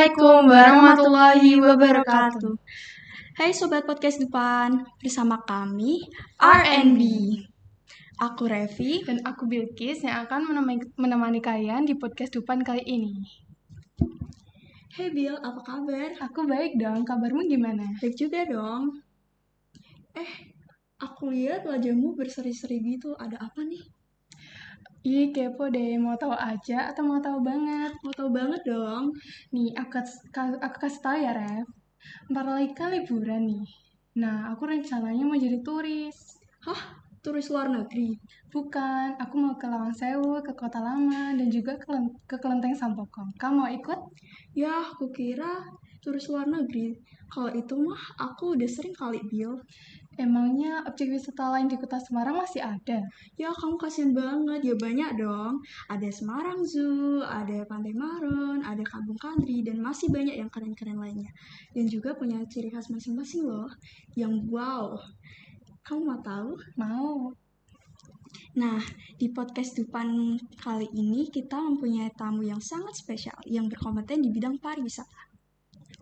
Assalamualaikum warahmatullahi wabarakatuh. Hai Sobat Podcast Dupan, bersama kami RNB. Aku Revi Dan aku Bilkis yang akan menemani kalian di podcast Dupan kali ini. Hey Bil, apa kabar? Aku baik dong, kabarmu gimana? Baik juga dong. Aku lihat wajahmu berseri-seri gitu, ada apa nih? Ih, kepo deh, mau tahu aja atau mau tahu banget? Mau tahu banget dong. Nih, aku kasih tahu ya, Rev. Ntar lagi kan liburan nih. Nah, aku rencananya mau jadi turis. Hah? Turis luar negeri? Bukan, aku mau ke Lawang Sewu, ke Kota Lama, dan juga ke Kelenteng Sampokong. Kamu mau ikut? Ya, aku kira turis luar negeri. Kalau itu mah aku udah sering kali Bil. Emangnya objek wisata lain di Kota Semarang masih ada? Ya kamu kasihan banget, ya banyak dong. Ada Semarang Zoo, ada Pantai Maron, ada Kampung Kandri, dan masih banyak yang keren-keren lainnya. Dan juga punya ciri khas masing-masing loh, yang wow. Kamu mau tahu? Mau. Nah, di podcast Dupan kali ini kita mempunyai tamu yang sangat spesial, yang berkompeten di bidang pariwisata.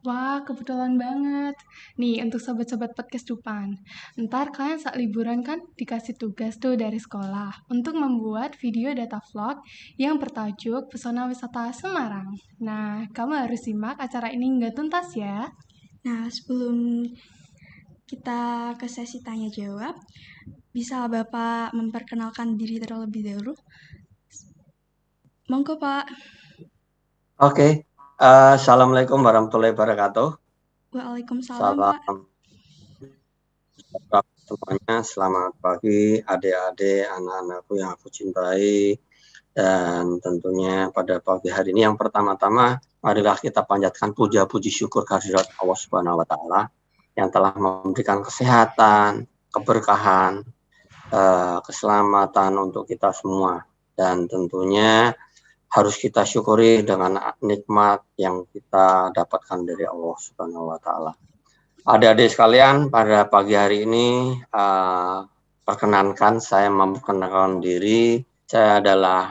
Wah, kebetulan banget. Nih, untuk sobat-sobat podcast Dupan. Ntar kalian saat liburan kan dikasih tugas tuh dari sekolah untuk membuat video data vlog yang bertajuk Pesona Wisata Semarang. Nah, kamu harus simak acara ini nggak tuntas ya. Nah, sebelum kita ke sesi tanya jawab, bisa Bapak memperkenalkan diri terlebih dahulu? Monggo, Pak. Oke. Assalamualaikum warahmatullahi wabarakatuh. Waalaikumsalam, Salam Pak. semuanya. Selamat pagi adik-adik, anak-anakku yang aku cintai. Dan tentunya pada pagi hari ini yang pertama-tama, marilah kita panjatkan puja-puji syukur kehadirat Allah Subhanahu wa Ta'ala yang telah memberikan kesehatan, keberkahan, keselamatan untuk kita semua. Dan tentunya harus kita syukuri dengan nikmat yang kita dapatkan dari Allah Subhanahu wa Ta'ala. Adik-adik sekalian, pada pagi hari ini perkenankan saya memperkenalkan diri. Saya adalah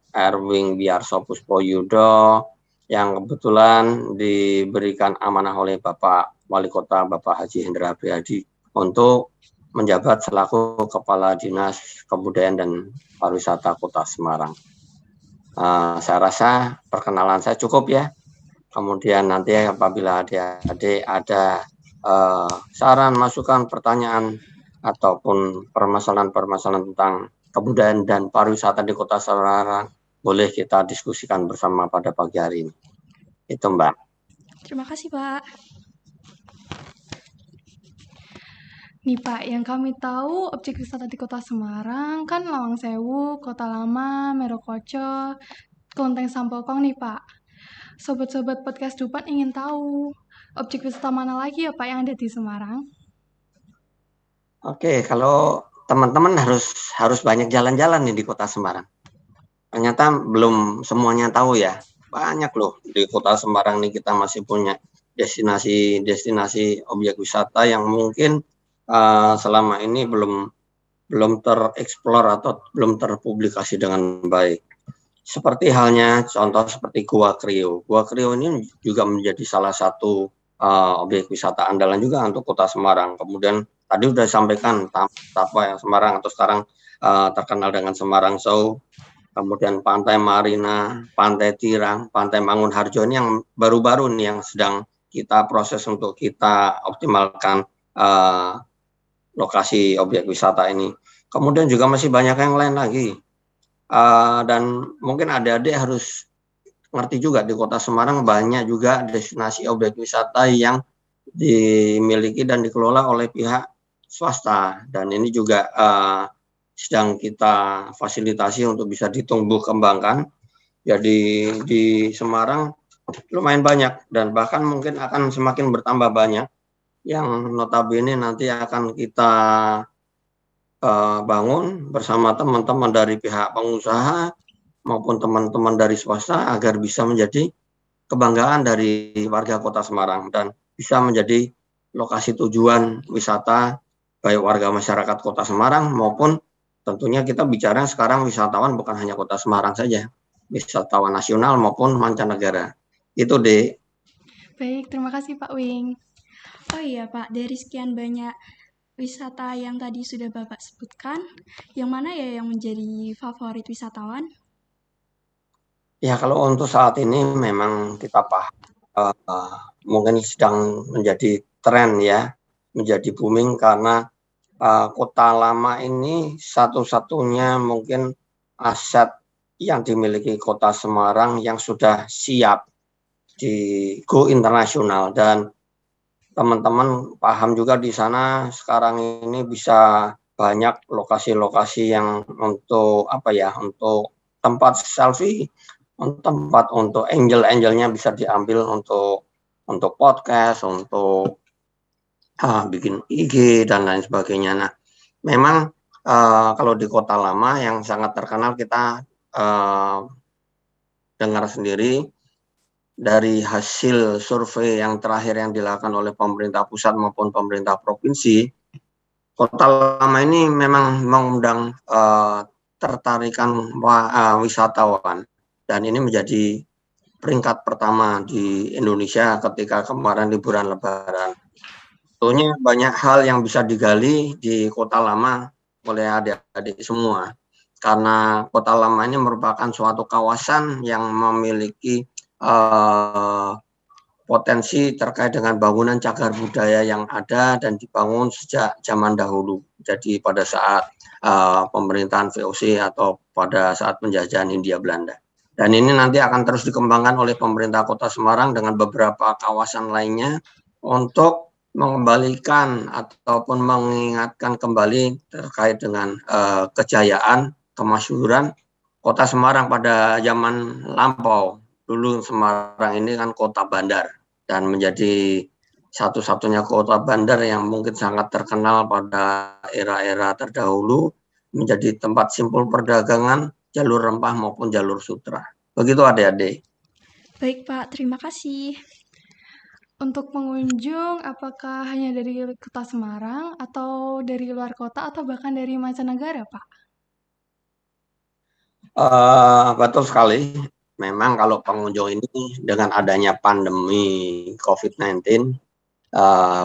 Erwing Biarso Puspoyudo yang kebetulan diberikan amanah oleh Bapak Wali Kota Bapak Haji Hendra Priyadi untuk menjabat selaku Kepala Dinas Kebudayaan dan Pariwisata Kota Semarang. Saya rasa perkenalan saya cukup ya. Kemudian nanti apabila adik-adik ada saran, masukan, pertanyaan, ataupun permasalahan-permasalahan tentang kebudayaan dan pariwisata di Kota Semarang, boleh kita diskusikan bersama pada pagi hari ini. Itu Mbak. Terima kasih, Pak. Nih Pak, yang kami tahu objek wisata di Kota Semarang kan Lawang Sewu, Kota Lama, Merokoco, Kelenteng Sampokong nih Pak. Sobat-sobat podcast Dupan ingin tahu objek wisata mana lagi ya Pak yang ada di Semarang? Oke, kalau teman-teman harus banyak jalan-jalan nih di Kota Semarang. Ternyata belum semuanya tahu ya. Banyak loh di Kota Semarang nih kita masih punya destinasi objek wisata yang mungkin selama ini belum tereksplor atau belum terpublikasi dengan baik. Seperti halnya contoh seperti Gua Krio. Gua Krio ini juga menjadi salah satu objek wisata andalan juga untuk Kota Semarang. Kemudian tadi sudah disampaikan Tapa yang Semarang atau sekarang terkenal dengan Semarang Show. Kemudian Pantai Marina, Pantai Tirang, Pantai Mangunharjo ini yang baru-baru nih yang sedang kita proses untuk kita optimalkan lokasi objek wisata ini. Kemudian juga masih banyak yang lain lagi. Dan mungkin adik-adik harus ngerti juga di Kota Semarang banyak juga destinasi objek wisata yang dimiliki dan dikelola oleh pihak swasta. Dan ini juga sedang kita fasilitasi untuk bisa ditumbuh kembangkan. Jadi di Semarang lumayan banyak dan bahkan mungkin akan semakin bertambah banyak yang notabene nanti akan kita bangun bersama teman-teman dari pihak pengusaha maupun teman-teman dari swasta agar bisa menjadi kebanggaan dari warga Kota Semarang dan bisa menjadi lokasi tujuan wisata baik warga masyarakat Kota Semarang maupun tentunya kita bicara sekarang wisatawan bukan hanya Kota Semarang saja, wisatawan nasional maupun mancanegara. Itu Dek. Baik, terima kasih Pak Wing. Oh iya Pak, dari sekian banyak wisata yang tadi sudah Bapak sebutkan, yang mana ya yang menjadi favorit wisatawan? Ya, kalau untuk saat ini memang kita paham mungkin sedang menjadi tren ya, menjadi booming karena kota lama ini satu-satunya mungkin aset yang dimiliki Kota Semarang yang sudah siap di go internasional, dan teman-teman paham juga di sana sekarang ini bisa banyak lokasi-lokasi yang untuk untuk tempat selfie, tempat untuk angel-angelnya bisa diambil untuk podcast, untuk bikin IG dan lain sebagainya. Nah, memang kalau di Kota Lama yang sangat terkenal kita dengar sendiri dari hasil survei yang terakhir yang dilakukan oleh pemerintah pusat maupun pemerintah provinsi, Kota Lama ini memang mengundang tertarikan wisatawan, dan ini menjadi peringkat pertama di Indonesia ketika kemarin liburan Lebaran. Tentunya banyak hal yang bisa digali di Kota Lama oleh adik-adik semua, karena Kota Lama ini merupakan suatu kawasan yang memiliki potensi terkait dengan bangunan cagar budaya yang ada dan dibangun sejak zaman dahulu. Jadi pada saat pemerintahan VOC atau pada saat penjajahan Hindia Belanda. Dan ini nanti akan terus dikembangkan oleh pemerintah Kota Semarang dengan beberapa kawasan lainnya untuk mengembalikan ataupun mengingatkan kembali terkait dengan kejayaan, kemasyhuran Kota Semarang pada zaman lampau. Dulu Semarang ini kan kota bandar dan menjadi satu-satunya kota bandar yang mungkin sangat terkenal pada era-era terdahulu, menjadi tempat simpul perdagangan jalur rempah maupun jalur sutra. Begitu adik-adik. Baik Pak, terima kasih. Untuk pengunjung, apakah hanya dari Kota Semarang atau dari luar kota atau bahkan dari mancanegara, Pak? Betul sekali. Memang kalau pengunjung ini dengan adanya pandemi COVID-19,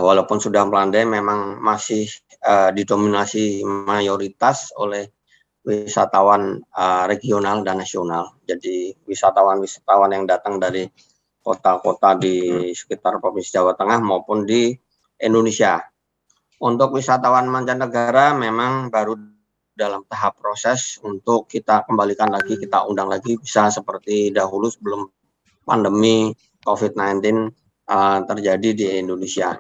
walaupun sudah melandai, memang masih didominasi mayoritas oleh wisatawan regional dan nasional. Jadi wisatawan-wisatawan yang datang dari kota-kota di sekitar Provinsi Jawa Tengah maupun di Indonesia. Untuk wisatawan mancanegara memang baru dalam tahap proses untuk kita kembalikan lagi, kita undang lagi, bisa seperti dahulu sebelum pandemi COVID-19 terjadi di Indonesia.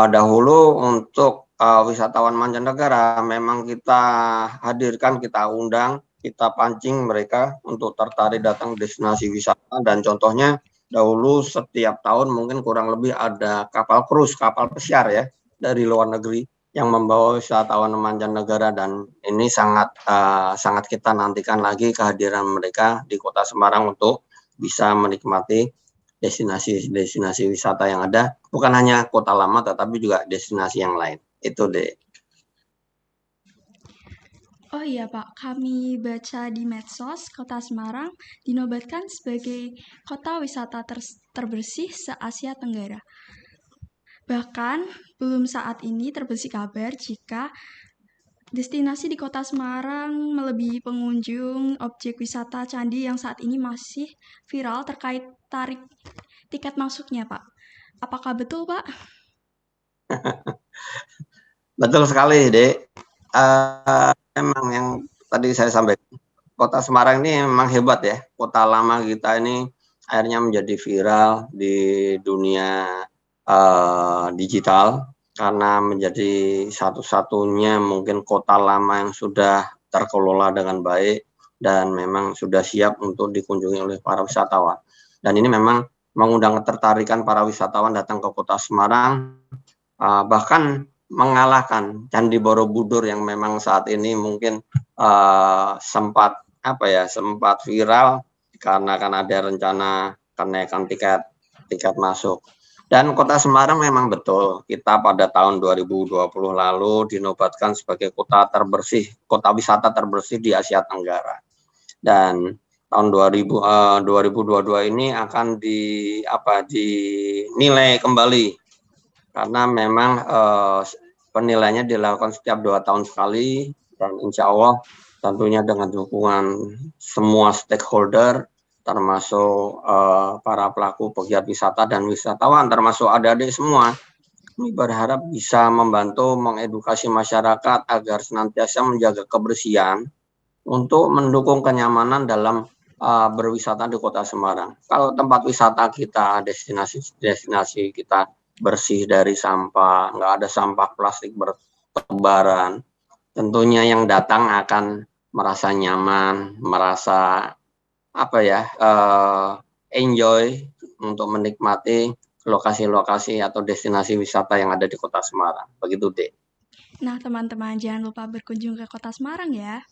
Dahulu untuk wisatawan mancanegara memang kita hadirkan, kita undang, kita pancing mereka untuk tertarik datang destinasi wisata, dan contohnya dahulu setiap tahun mungkin kurang lebih ada kapal cruise, kapal pesiar ya dari luar negeri yang membawa wisatawan mancanegara, dan ini sangat kita nantikan lagi kehadiran mereka di Kota Semarang untuk bisa menikmati destinasi wisata yang ada, bukan hanya Kota Lama tetapi juga destinasi yang lain. Itu deh. Oh iya Pak, kami baca di medsos Kota Semarang dinobatkan sebagai kota wisata terbersih se-Asia Tenggara. Bahkan belum saat ini terbersih kabar jika destinasi di Kota Semarang melebihi pengunjung objek wisata candi yang saat ini masih viral terkait tarik tiket masuknya, Pak. Apakah betul, Pak? Betul sekali, Dek. Memang yang tadi saya sampaikan, Kota Semarang ini memang hebat ya. Kota lama kita ini akhirnya menjadi viral di dunia digital karena menjadi satu-satunya mungkin kota lama yang sudah terkelola dengan baik dan memang sudah siap untuk dikunjungi oleh para wisatawan. Dan ini memang mengundang ketertarikan para wisatawan datang ke Kota Semarang, bahkan mengalahkan Candi Borobudur yang memang saat ini mungkin sempat viral karena kan ada rencana kenaikan tiket masuk. Dan Kota Semarang memang betul, kita pada tahun 2020 lalu dinobatkan sebagai kota wisata terbersih di Asia Tenggara. Dan tahun 2022 ini akan dinilai kembali karena memang penilaiannya dilakukan setiap 2 tahun sekali dan insya Allah tentunya dengan dukungan semua stakeholder termasuk para pelaku pegiat wisata dan wisatawan termasuk adik-adik semua. Kami berharap bisa membantu mengedukasi masyarakat agar senantiasa menjaga kebersihan untuk mendukung kenyamanan dalam berwisata di Kota Semarang. Kalau tempat wisata kita, destinasi kita bersih dari sampah, nggak ada sampah plastik bertebaran, tentunya yang datang akan merasa nyaman, merasa enjoy untuk menikmati lokasi-lokasi atau destinasi wisata yang ada di Kota Semarang. Begitu, Dek. Nah, teman-teman jangan lupa berkunjung ke Kota Semarang ya.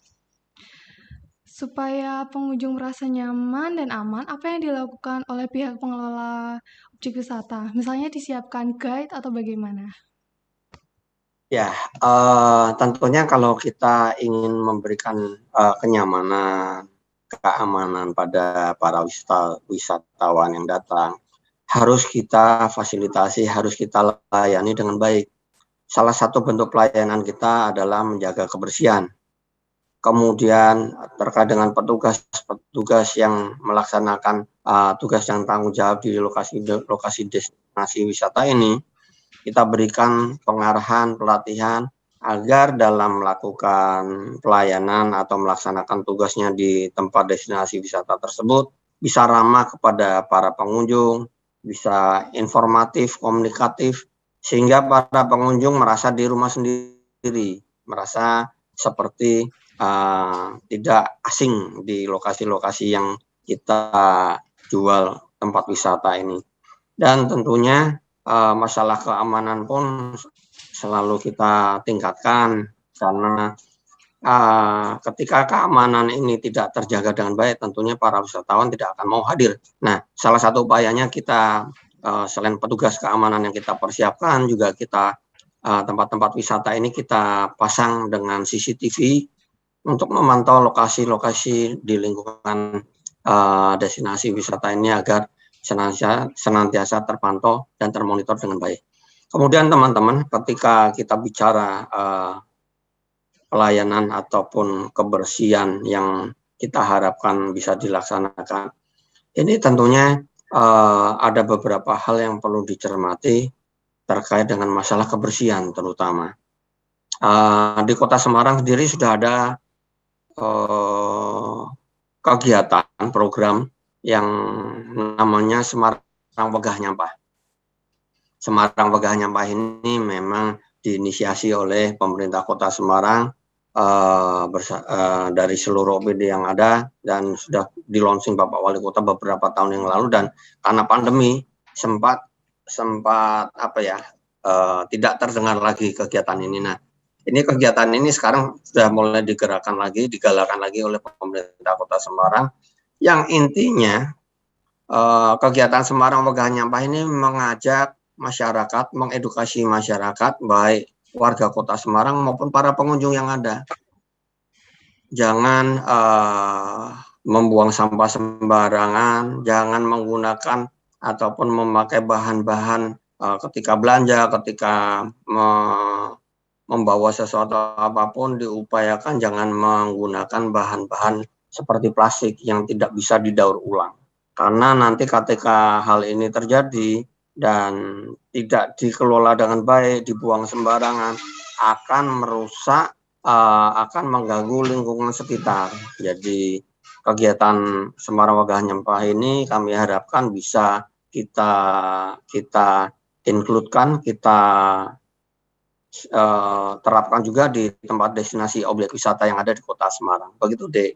Supaya pengunjung merasa nyaman dan aman, apa yang dilakukan oleh pihak pengelola objek wisata? Misalnya disiapkan guide atau bagaimana? Ya, tentunya kalau kita ingin memberikan kenyamanan, keamanan pada para wisatawan yang datang, harus kita fasilitasi, harus kita layani dengan baik. Salah satu bentuk pelayanan kita adalah menjaga kebersihan. Kemudian terkait dengan petugas yang melaksanakan tugas yang tanggung jawab di lokasi destinasi wisata ini, kita berikan pengarahan, pelatihan agar dalam melakukan pelayanan atau melaksanakan tugasnya di tempat destinasi wisata tersebut bisa ramah kepada para pengunjung, bisa informatif, komunikatif, sehingga para pengunjung merasa di rumah sendiri, merasa seperti tidak asing di lokasi-lokasi yang kita jual tempat wisata ini. Dan tentunya masalah keamanan pun selalu kita tingkatkan karena ketika keamanan ini tidak terjaga dengan baik, tentunya para wisatawan tidak akan mau hadir. Nah, salah satu upayanya kita selain petugas keamanan yang kita persiapkan, juga kita tempat-tempat wisata ini kita pasang dengan CCTV untuk memantau lokasi-lokasi di lingkungan destinasi wisata ini agar senantiasa terpantau dan termonitor dengan baik. Kemudian teman-teman, ketika kita bicara pelayanan ataupun kebersihan yang kita harapkan bisa dilaksanakan, ini tentunya ada beberapa hal yang perlu dicermati terkait dengan masalah kebersihan terutama. Di Kota Semarang sendiri sudah ada kegiatan program yang namanya Semarang Wegah Nyampah. Semarang Wegah Nyampah ini memang diinisiasi oleh pemerintah Kota Semarang dari seluruh OPD yang ada dan sudah di-launching Bapak Wali Kota beberapa tahun yang lalu, dan karena pandemi sempat tidak terdengar lagi kegiatan ini. Nah, ini kegiatan ini sekarang sudah mulai digalakan lagi oleh pemerintah Kota Semarang, yang intinya kegiatan Semarang Wegah Nyampah ini mengajak masyarakat, mengedukasi masyarakat, baik warga Kota Semarang maupun para pengunjung yang ada. Jangan membuang sampah sembarangan, jangan menggunakan ataupun memakai bahan-bahan ketika belanja, ketika membawa sesuatu apapun, diupayakan jangan menggunakan bahan-bahan seperti plastik yang tidak bisa didaur ulang. Karena nanti ketika hal ini terjadi dan tidak dikelola dengan baik, dibuang sembarangan, akan merusak, akan mengganggu lingkungan sekitar. Jadi kegiatan Semarang Wegah Nyampah ini kami harapkan bisa kita include-kan, kita terapkan juga di tempat destinasi objek wisata yang ada di Kota Semarang. Begitu, Dek.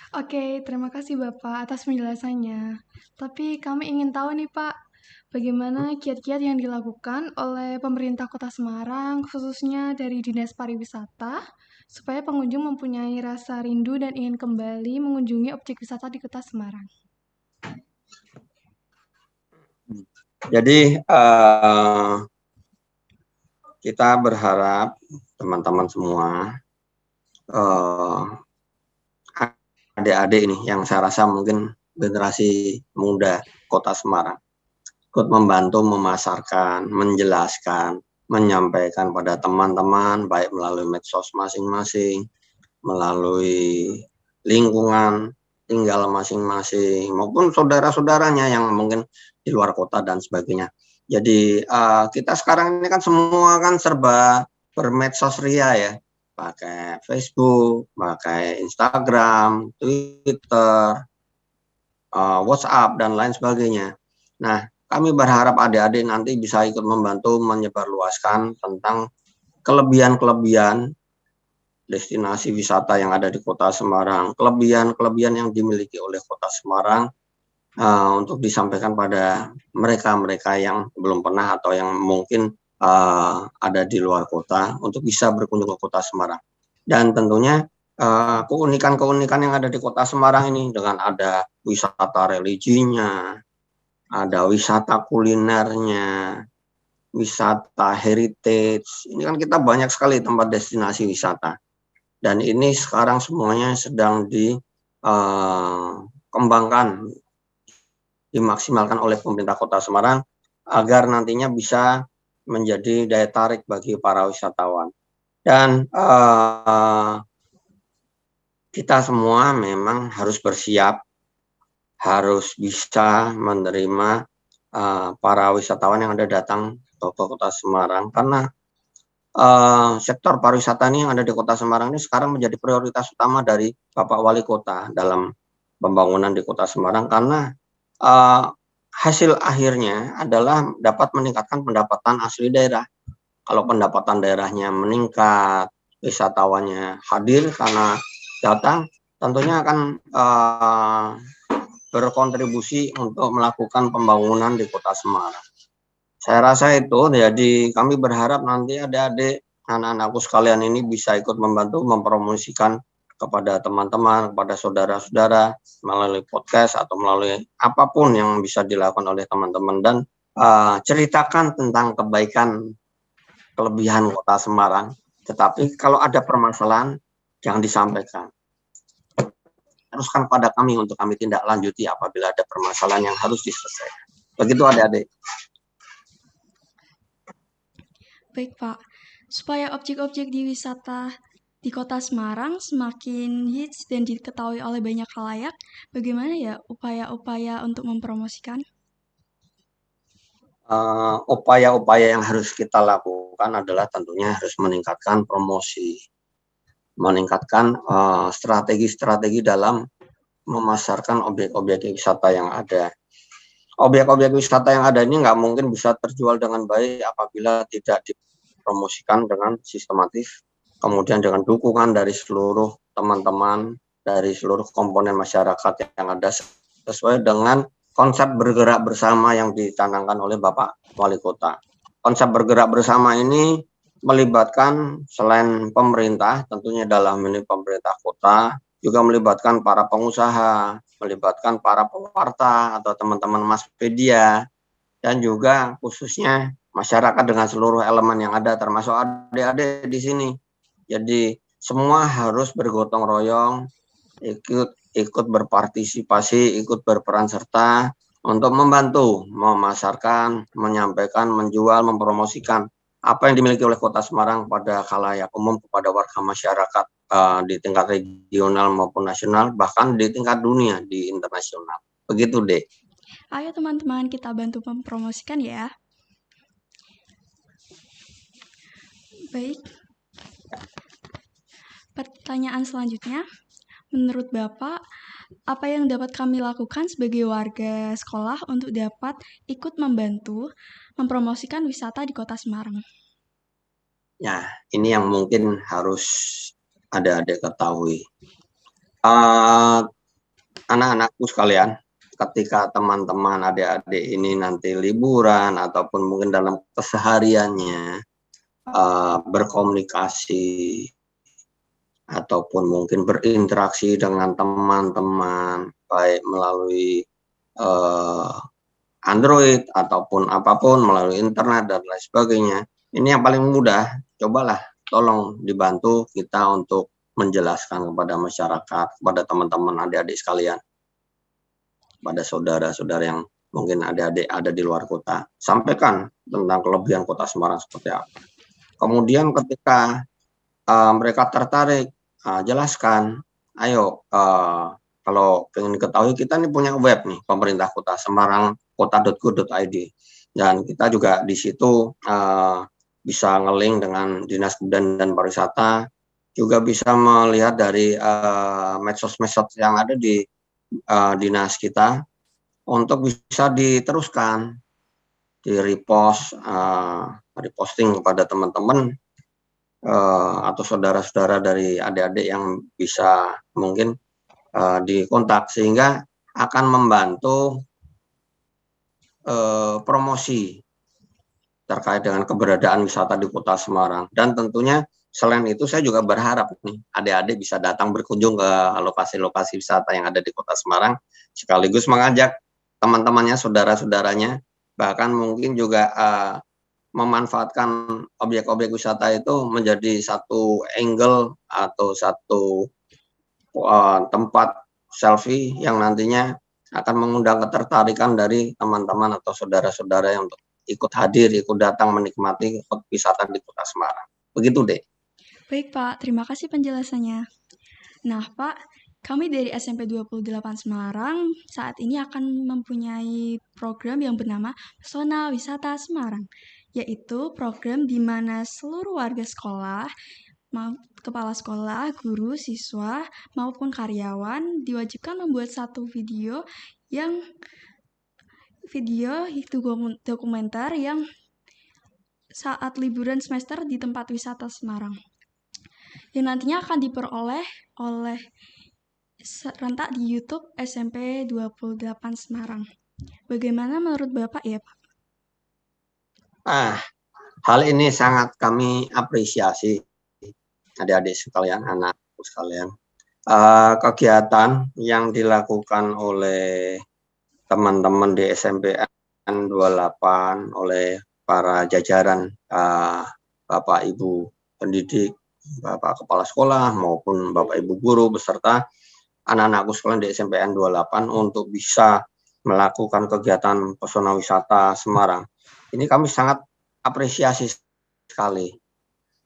Oke, terima kasih Bapak atas penjelasannya. Tapi kami ingin tahu nih Pak, bagaimana kiat-kiat yang dilakukan oleh pemerintah Kota Semarang, khususnya dari Dinas Pariwisata, supaya pengunjung mempunyai rasa rindu dan ingin kembali mengunjungi objek wisata di Kota Semarang. Jadi kita berharap teman-teman semua adik-adik ini yang saya rasa mungkin generasi muda Kota Semarang ikut membantu memasarkan, menjelaskan, menyampaikan pada teman-teman baik melalui medsos masing-masing, melalui lingkungan tinggal masing-masing maupun saudara-saudaranya yang mungkin di luar kota dan sebagainya. Jadi kita sekarang ini kan semua kan serba bermedsos ria ya, pakai Facebook, pakai Instagram, Twitter, WhatsApp dan lain sebagainya. Nah, kami berharap adik-adik nanti bisa ikut membantu menyebarluaskan tentang kelebihan-kelebihan destinasi wisata yang ada di Kota Semarang, kelebihan-kelebihan yang dimiliki oleh Kota Semarang untuk disampaikan pada mereka-mereka yang belum pernah atau yang mungkin ada di luar kota untuk bisa berkunjung ke Kota Semarang. Dan tentunya keunikan-keunikan yang ada di Kota Semarang ini dengan ada wisata religinya, ada wisata kulinernya, wisata heritage. Ini kan kita banyak sekali tempat destinasi wisata. Dan ini sekarang semuanya sedang dikembangkan, dimaksimalkan oleh pemerintah Kota Semarang agar nantinya bisa menjadi daya tarik bagi para wisatawan. Dan kita semua memang harus bersiap, harus bisa menerima para wisatawan yang ada datang ke Kota Semarang, karena sektor pariwisata ini yang ada di Kota Semarang ini sekarang menjadi prioritas utama dari Bapak Wali Kota dalam pembangunan di Kota Semarang, karena hasil akhirnya adalah dapat meningkatkan pendapatan asli daerah. Kalau pendapatan daerahnya meningkat, wisatawannya hadir karena datang, tentunya akan berkontribusi untuk melakukan pembangunan di Kota Semarang. Saya rasa itu, jadi kami berharap nanti adik-adik, anak-anakku sekalian ini bisa ikut membantu mempromosikan kepada teman-teman, kepada saudara-saudara melalui podcast atau melalui apapun yang bisa dilakukan oleh teman-teman, dan ceritakan tentang kebaikan, kelebihan Kota Semarang. Tetapi kalau ada permasalahan, jangan disampaikan. Teruskan pada kami untuk kami tindak lanjuti apabila ada permasalahan yang harus diselesaikan. Begitu adik-adik. Baik Pak, supaya objek-objek di wisata di Kota Semarang semakin hits dan diketahui oleh banyak khalayak, bagaimana ya upaya-upaya untuk mempromosikan? Upaya-upaya yang harus kita lakukan adalah tentunya harus meningkatkan promosi, meningkatkan strategi-strategi dalam memasarkan objek-objek wisata yang ada. Objek-objek wisata yang ada ini nggak mungkin bisa terjual dengan baik apabila tidak dipromosikan dengan sistematis, kemudian dengan dukungan dari seluruh teman-teman, dari seluruh komponen masyarakat yang ada, sesuai dengan konsep bergerak bersama yang dicanangkan oleh Bapak Wali Kota. Konsep bergerak bersama ini melibatkan selain pemerintah, tentunya dalam ini pemerintah kota, juga melibatkan para pengusaha, melibatkan para pewarta atau teman-teman mass media, dan juga khususnya masyarakat dengan seluruh elemen yang ada, termasuk adik-adik di sini. Jadi semua harus bergotong royong, ikut berpartisipasi, ikut berperan serta untuk membantu memasarkan, menyampaikan, menjual, mempromosikan apa yang dimiliki oleh Kota Semarang pada khalayak umum, kepada warga masyarakat di tingkat regional maupun nasional, bahkan di tingkat dunia, di internasional. Begitu deh. Ayo teman-teman, kita bantu mempromosikan ya. Baik. Pertanyaan selanjutnya, menurut Bapak, apa yang dapat kami lakukan sebagai warga sekolah untuk dapat ikut membantu mempromosikan wisata di Kota Semarang? Ya, ini yang mungkin harus adik-adik ketahui. Anak-anakku sekalian, ketika teman-teman adik-adik ini nanti liburan ataupun mungkin dalam kesehariannya berkomunikasi ataupun mungkin berinteraksi dengan teman-teman, baik melalui Android ataupun apapun, melalui internet dan lain sebagainya. Ini yang paling mudah, cobalah tolong dibantu kita untuk menjelaskan kepada masyarakat, kepada teman-teman adik-adik sekalian, pada saudara-saudara yang mungkin adik-adik ada di luar kota, sampaikan tentang kelebihan kota Semarang seperti apa. Kemudian ketika mereka tertarik, jelaskan, ayo kalau pengen ketahui, kita nih punya web nih, pemerintah kota Semarang, kota.go.id, dan kita juga di situ bisa nge-link dengan Dinas Kebudayaan dan Pariwisata, juga bisa melihat dari medsos-medsos yang ada di dinas kita untuk bisa diteruskan, di reposting kepada teman-teman atau saudara-saudara dari adik-adik yang bisa mungkin dikontak, sehingga akan membantu promosi terkait dengan keberadaan wisata di Kota Semarang. Dan tentunya selain itu saya juga berharap nih adik-adik bisa datang berkunjung ke lokasi-lokasi wisata yang ada di Kota Semarang, sekaligus mengajak teman-temannya, saudara-saudaranya, bahkan mungkin juga memanfaatkan objek-objek wisata itu menjadi satu angle atau satu tempat selfie yang nantinya akan mengundang ketertarikan dari teman-teman atau saudara-saudara yang untuk ikut hadir, ikut datang menikmati wisata di Kota Semarang. Begitu deh. Baik Pak, terima kasih penjelasannya. Nah Pak, kami dari SMP 28 Semarang saat ini akan mempunyai program yang bernama Pesona Wisata Semarang, yaitu program di mana seluruh warga sekolah, kepala sekolah, guru, siswa, maupun karyawan diwajibkan membuat satu video dokumenter yang saat liburan semester di tempat wisata Semarang, yang nantinya akan diperoleh oleh serentak di YouTube SMP 28 Semarang. Bagaimana menurut Bapak ya, Pak? Hal ini sangat kami apresiasi, adik-adik sekalian, anakku sekalian. Kegiatan yang dilakukan oleh teman-teman di SMPN 28 oleh para jajaran Bapak Ibu pendidik, Bapak Kepala Sekolah maupun Bapak Ibu guru beserta anak-anakku sekalian di SMPN 28 untuk bisa melakukan kegiatan Pesona Wisata Semarang. Ini kami sangat apresiasi sekali.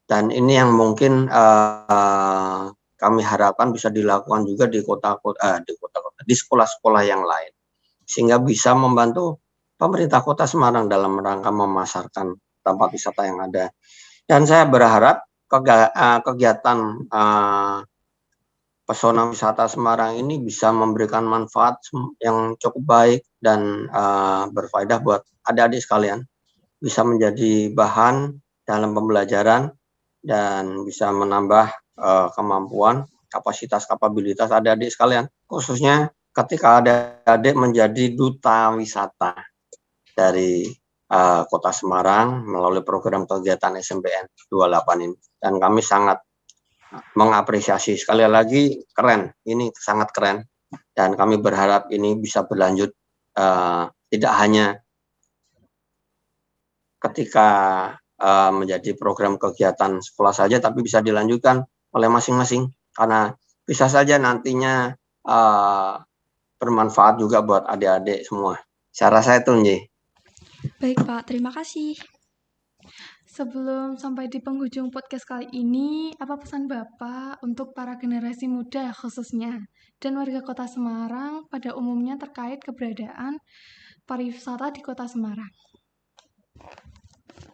Dan ini yang mungkin kami harapkan bisa dilakukan juga di di sekolah-sekolah yang lain, sehingga bisa membantu pemerintah Kota Semarang dalam rangka memasarkan tempat wisata yang ada. Dan saya berharap kegiatan Pesona Wisata Semarang ini bisa memberikan manfaat yang cukup baik dan berfaedah buat adik-adik sekalian, bisa menjadi bahan dalam pembelajaran dan bisa menambah kemampuan, kapabilitas adik-adik sekalian, khususnya ketika adik-adik menjadi duta wisata dari Kota Semarang melalui program kegiatan SMPN 28 ini. Dan kami sangat mengapresiasi, sekali lagi keren, ini sangat keren, dan kami berharap ini bisa berlanjut tidak hanya ketika menjadi program kegiatan sekolah saja, tapi bisa dilanjutkan oleh masing-masing, karena bisa saja nantinya bermanfaat juga buat adik-adik semua. Saya rasa itu, Nji. Baik Pak, terima kasih. Sebelum sampai di penghujung podcast kali ini, apa pesan Bapak untuk para generasi muda khususnya dan warga Kota Semarang pada umumnya terkait keberadaan pariwisata di Kota Semarang?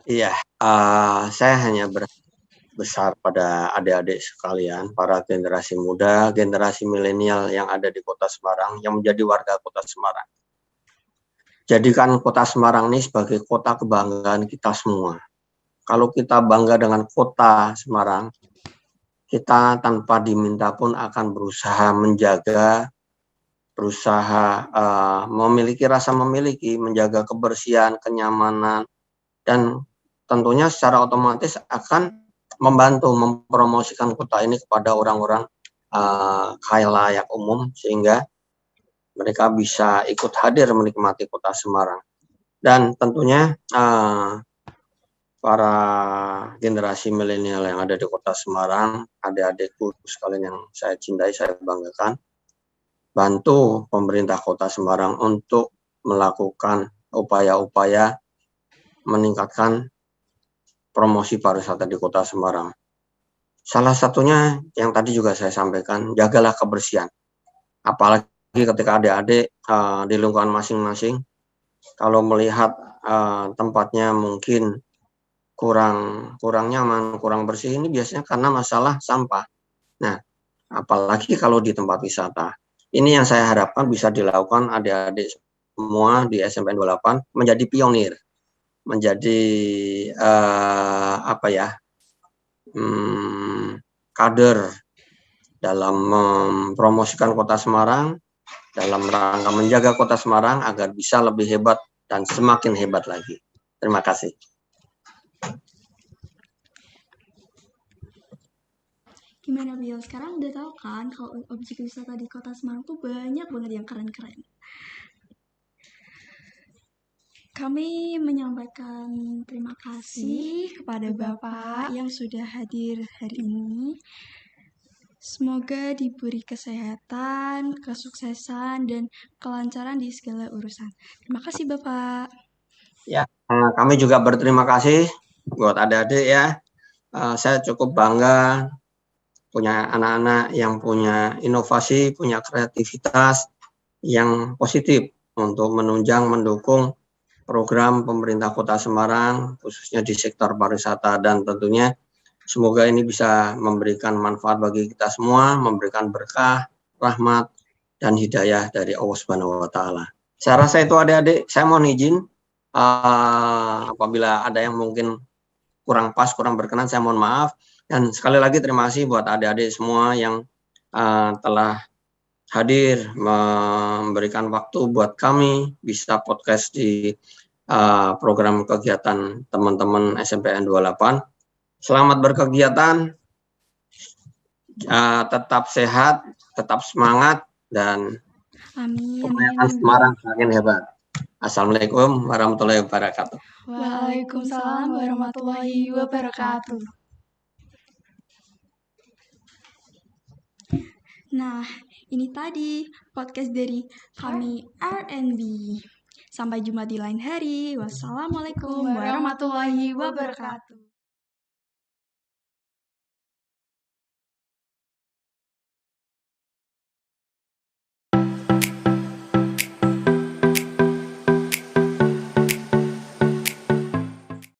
Iya, saya hanya besar pada adik-adik sekalian, para generasi muda, generasi milenial yang ada di Kota Semarang, yang menjadi warga Kota Semarang. Jadikan Kota Semarang ini sebagai kota kebanggaan kita semua. Kalau kita bangga dengan Kota Semarang, kita tanpa diminta pun akan berusaha menjaga, menjaga kebersihan, kenyamanan, dan tentunya secara otomatis akan membantu mempromosikan kota ini kepada orang-orang khalayak umum, sehingga mereka bisa ikut hadir menikmati Kota Semarang. Dan tentunya para generasi milenial yang ada di Kota Semarang, adik-adikku sekalian yang saya cintai, saya banggakan, bantu pemerintah Kota Semarang untuk melakukan upaya-upaya meningkatkan promosi pariwisata di Kota Semarang. Salah satunya yang tadi juga saya sampaikan, jagalah kebersihan. Apalagi ketika adik-adik di lingkungan masing-masing, kalau melihat tempatnya mungkin kurang nyaman, kurang bersih, ini biasanya karena masalah sampah. Nah, apalagi kalau di tempat wisata. Ini yang saya harapkan bisa dilakukan adik-adik semua di SMPN 28 menjadi pionir, menjadi kader dalam mempromosikan Kota Semarang, dalam rangka menjaga Kota Semarang agar bisa lebih hebat dan semakin hebat lagi. Terima kasih. Gimana Bill? Sekarang udah tahu kan kalau objek wisata di Kota Semarang tuh banyak banget yang keren-keren. Kami menyampaikan terima kasih kepada Bapak yang sudah hadir hari ini. Semoga diberi kesehatan, kesuksesan, dan kelancaran di segala urusan. Terima kasih Bapak. Ya, kami juga berterima kasih buat adik-adik ya. Saya cukup bangga punya anak-anak yang punya inovasi, punya kreativitas yang positif untuk menunjang, mendukung program pemerintah Kota Semarang, khususnya di sektor pariwisata, dan tentunya semoga ini bisa memberikan manfaat bagi kita semua, memberikan berkah, rahmat, dan hidayah dari Allah Subhanahu wa Ta'ala. Saya rasa itu adik-adik, saya mohon izin apabila ada yang mungkin kurang pas, kurang berkenan, saya mohon maaf. Dan sekali lagi terima kasih buat adik-adik semua yang telah hadir, memberikan waktu buat kami bisa podcast di program kegiatan teman-teman SMPN 28. Selamat berkegiatan, tetap sehat, tetap semangat, dan Amin. Semarang semakin hebat. Assalamualaikum warahmatullahi wabarakatuh. Waalaikumsalam warahmatullahi wabarakatuh. Nah, ini tadi podcast dari kami R&B. Sampai jumpa di lain hari. Wassalamualaikum warahmatullahi wabarakatuh.